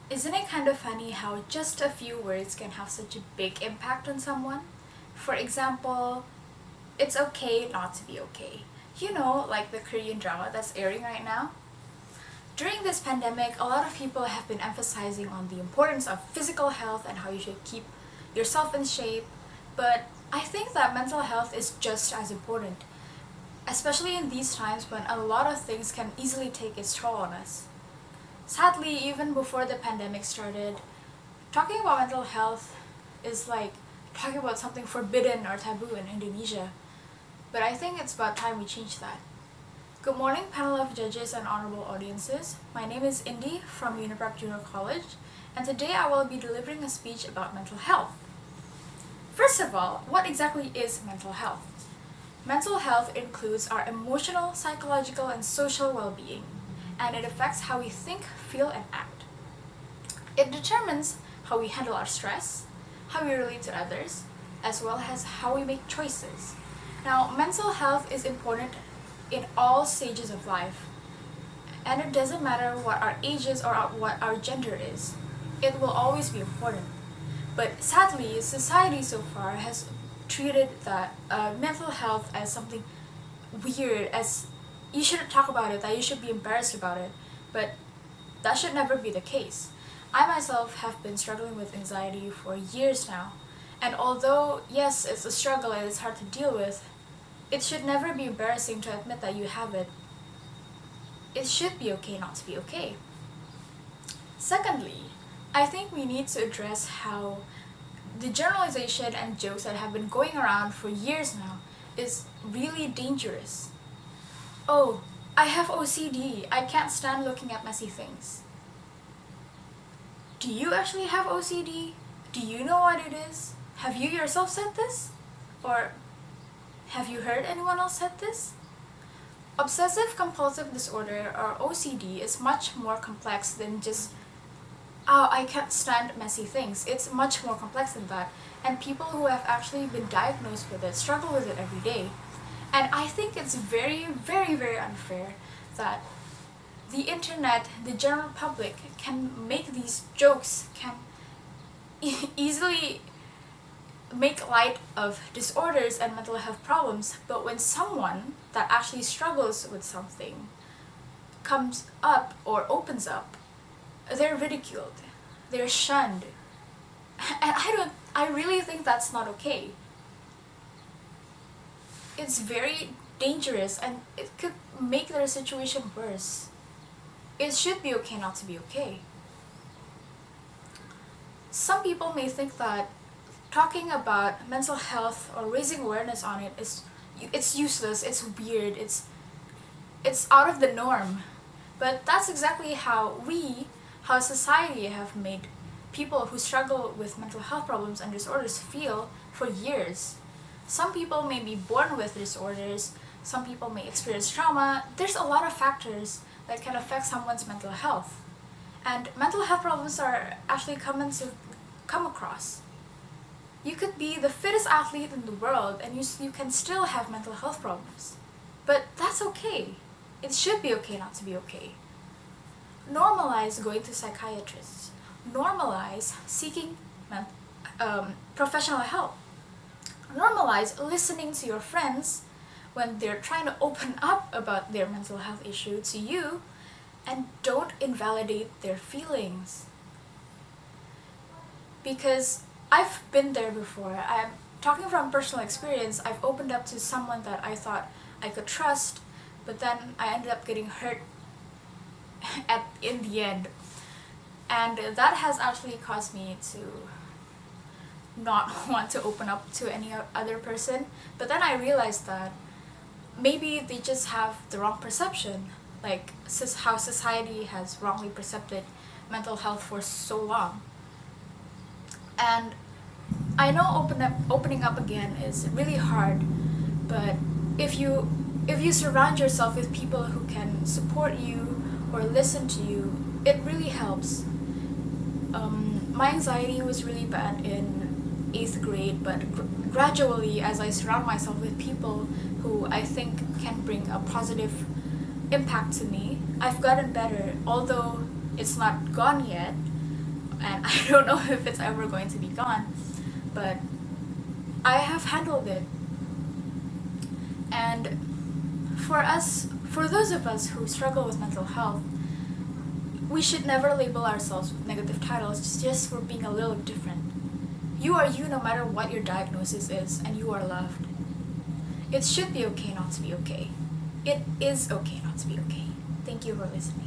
Isn't it kind of funny how just a few words can have such a big impact on someone? For example, it's okay not to be okay. You know, like the Korean drama that's airing right now? During this pandemic, a lot of people have been emphasizing on the importance of physical health and how you should keep yourself in shape, but I think that mental health is just as important, especially in these times when a lot of things can easily take its toll on us. Sadly, even before the pandemic started, talking about mental health is like talking about something forbidden or taboo in Indonesia. But I think it's about time we change that. Good morning, panel of judges and honorable audiences. My name is Indy from Uniprep Junior College, and today I will be delivering a speech about mental health. First of all, what exactly is mental health? Mental health includes our emotional, psychological, and social well-being, and it affects how we think, feel, and act. It determines how we handle our stress, how we relate to others, as well as how we make choices. Now, mental health is important in all stages of life, and it doesn't matter what our age is or what our gender is. It will always be important. But sadly, society so far has treated that mental health as something weird, as you shouldn't talk about it, that you should be embarrassed about it. But that should never be the case. I myself have been struggling with anxiety for years now, and although, yes, it's a struggle and it's hard to deal with, it should never be embarrassing to admit that you have it. It should be okay not to be okay. Secondly, I think we need to address how the generalization and jokes that have been going around for years now is really dangerous. Oh, I have OCD. I can't stand looking at messy things. Do you actually have OCD? Do you know what it is? Have you yourself said this? Or have you heard anyone else said this? Obsessive compulsive disorder, or OCD, is much more complex than just, oh, I can't stand messy things. It's much more complex than that, and people who have actually been diagnosed with it struggle with it every day. And I think it's very, very, very unfair that the internet, the general public, can make these jokes, can easily make light of disorders and mental health problems, but when someone that actually struggles with something comes up or opens up, they're ridiculed, they're shunned. And I really think that's not okay. It's very dangerous and it could make their situation worse. It should be okay not to be okay. Some people may think that talking about mental health or raising awareness on it it's useless, it's weird, it's out of the norm. But that's exactly how society have made people who struggle with mental health problems and disorders feel for years. Some people may be born with disorders, some people may experience trauma. There's a lot of factors that can affect someone's mental health. And mental health problems are actually common to come across. You could be the fittest athlete in the world and you can still have mental health problems. But that's okay. It should be okay not to be okay. Normalize going to psychiatrists. Normalize seeking professional help. Normalize listening to your friends when they're trying to open up about their mental health issue to you, and don't invalidate their feelings. Because I've been there before. I'm talking from personal experience. I've opened up to someone that I thought I could trust, but then I ended up getting hurt in the end. And that has actually caused me to not want to open up to any other person. But then I realized that maybe they just have the wrong perception, like how society has wrongly perceived mental health for so long. And I know opening up again is really hard, but if you surround yourself with people who can support you or listen to you, it really helps. My anxiety was really bad in 8th grade, but gradually, as I surround myself with people who I think can bring a positive impact to me, I've gotten better. Although it's not gone yet, and I don't know if it's ever going to be gone, but I have handled it. And for those of us who struggle with mental health, we should never label ourselves with negative titles just for being a little different. You are you no matter what your diagnosis is, and you are loved. It should be okay not to be okay. It is okay not to be okay. Thank you for listening.